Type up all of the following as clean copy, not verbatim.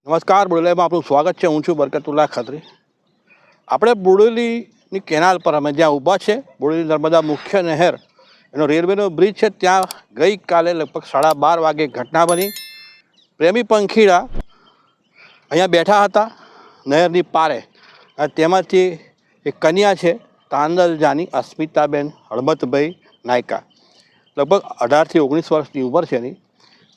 નમસ્કાર, બોડેલીમાં આપનું સ્વાગત છે. હું છું બરકતુલ્લા ખત્રી. આપણે બોડેલીની કેનાલ પર અમે જ્યાં ઊભા છે, બોડેલી નર્મદા મુખ્ય નહેર, એનો રેલવેનો બ્રિજ છે, ત્યાં ગઈકાલે લગભગ 12:30 વાગે ઘટના બની. પ્રેમી પંખીડા અહીંયા બેઠા હતા નહેરની પારે, અને તેમાંથી એક કન્યા છે તાંદલજાની અસ્મિતાબેન હળમતભાઈ નાયકા, લગભગ 18 થી 19 વર્ષની ઉંમર છે એની.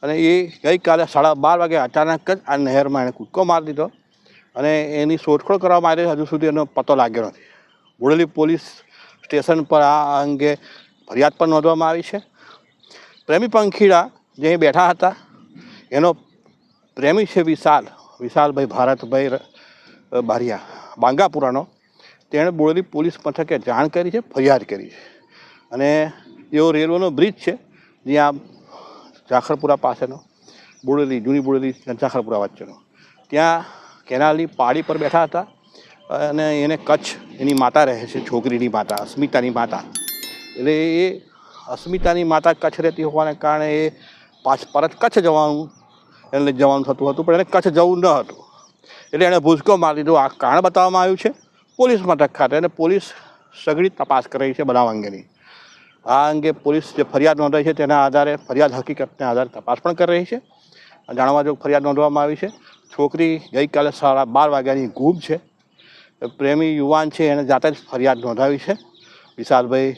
અને એ ગઈકાલે 12:30 વાગે અચાનક જ આ નહેરમાં એણે કૂદકો મારી દીધો અને એની શોધખોળ કરવામાં આવી. હજુ સુધી એનો પતો લાગ્યો નથી. બોડેલી પોલીસ સ્ટેશન પર આ અંગે ફરિયાદ પણ નોંધવામાં આવી છે. પ્રેમી પંખીડા જે અહીં બેઠા હતા એનો પ્રેમી છે વિશાલભાઈ ભારતભાઈ બારિયા બાંગાપુરાનો. તેણે બોડેલી પોલીસ મથકે જાણ કરી છે, ફરિયાદ કરી છે. અને એવો રેલવેનો બ્રિજ છે જ્યાં ઝાખરપુરા પાસેનો, બોડેલી જૂની બોડેલી ઝાખરપુરા વચ્ચેનો, ત્યાં કેનાલની પાળી પર બેઠા હતા. અને એને કચ્છ એની માતા રહે છે, છોકરીની માતા અસ્મિતાની માતા. એટલે એ અસ્મિતાની માતા કચ્છ રહેતી હોવાને કારણે એ પરત કચ્છ જવાનું થતું હતું, પણ એને કચ્છ જવું ન હતું. એટલે એણે ભૂસકો મારી દીધો. આ કારણ બતાવવામાં આવ્યું છે પોલીસ મથક ખાતે, અને પોલીસ સઘળી તપાસ કરી રહી છે બનાવ અંગેની. આ અંગે પોલીસ જે ફરિયાદ નોંધાઈ છે તેના આધારે, ફરિયાદ હકીકતના આધારે તપાસ પણ કરી રહી છે. જાણવા જો ફરિયાદ નોંધવામાં આવી છે. છોકરી ગઈકાલે 12:30 વાગ્યાની ગુમ છે. પ્રેમી યુવાન છે, એને જાતે જ ફરિયાદ નોંધાવી છે. વિશાલભાઈ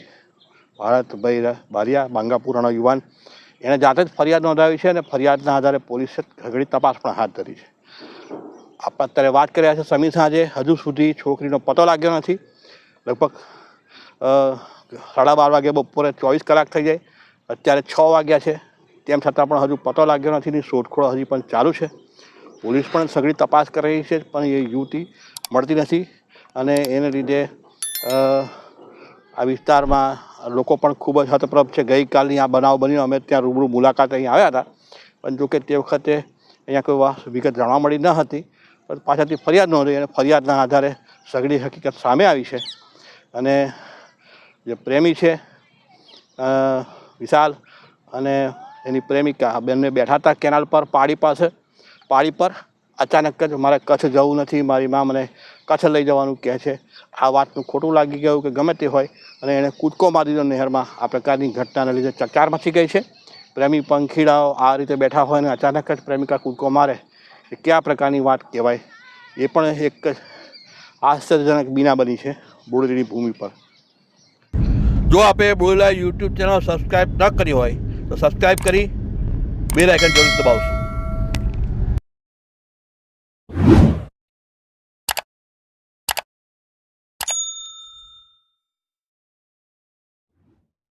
ભારતભાઈ બારિયા બાંગાપુરાનો યુવાન, એણે જાતે જ ફરિયાદ નોંધાવી છે. અને ફરિયાદના આધારે પોલીસે ઘણી તપાસ પણ હાથ ધરી છે. આપણે અત્યારે વાત કરી રહ્યા છે સમી સાંજે. હજુ સુધી છોકરીનો પતો લાગ્યો નથી. લગભગ 12:30 વાગે બપોરે 24 કલાક થઈ જાય, અત્યારે 6 વાગ્યા છે, તેમ છતાં પણ હજુ પતો લાગ્યો નથી. ની શોધખોળ હજી પણ ચાલુ છે. પોલીસ પણ સઘળી તપાસ કરી રહી છે, પણ એ યુવતી મળતી નથી. અને એને લીધે આ વિસ્તારમાં લોકો પણ ખૂબ જ હતપ્રભ છે. ગઈકાલની આ બનાવ બન્યો, અમે ત્યાં રૂબરૂ મુલાકાતે અહીં આવ્યા હતા, પણ જોકે તે વખતે અહીંયા કોઈ વિગત જાણવા મળી ન હતી. પણ પાછળથી ફરિયાદ નોંધી અને ફરિયાદના આધારે સઘળી હકીકત સામે આવી છે. અને જે પ્રેમી છે વિશાલ અને એની પ્રેમિકા બંને બેઠા હતા કેનાલ પર પાળી પાસે. પાળી પર અચાનક જ મારે કચ્છ જવું નથી, મારી મા મને કચ્છ લઈ જવાનું કહે છે. આ વાતનું ખોટું લાગી ગયું કે ગમે તે હોય, અને એણે કૂદકો મારી દીધો નહેરમાં. આ પ્રકારની ઘટનાને લીધે ચકચાર મચી ગઈ છે. પ્રેમી પંખીડાઓ આ રીતે બેઠા હોય અને અચાનક જ પ્રેમિકા કૂદકો મારે, એ કયા પ્રકારની વાત કહેવાય. એ પણ એક આશ્ચર્યજનક બીના બની છે બોડેલીની ભૂમિ પર. જો આપે બોડેલી યુટ્યુબ ચેનલ સબસ્ક્રાઈબ ન કરી હોય તો સબસ્ક્રાઈબ કરી બેલ આઇકન જરૂર દબાવશું.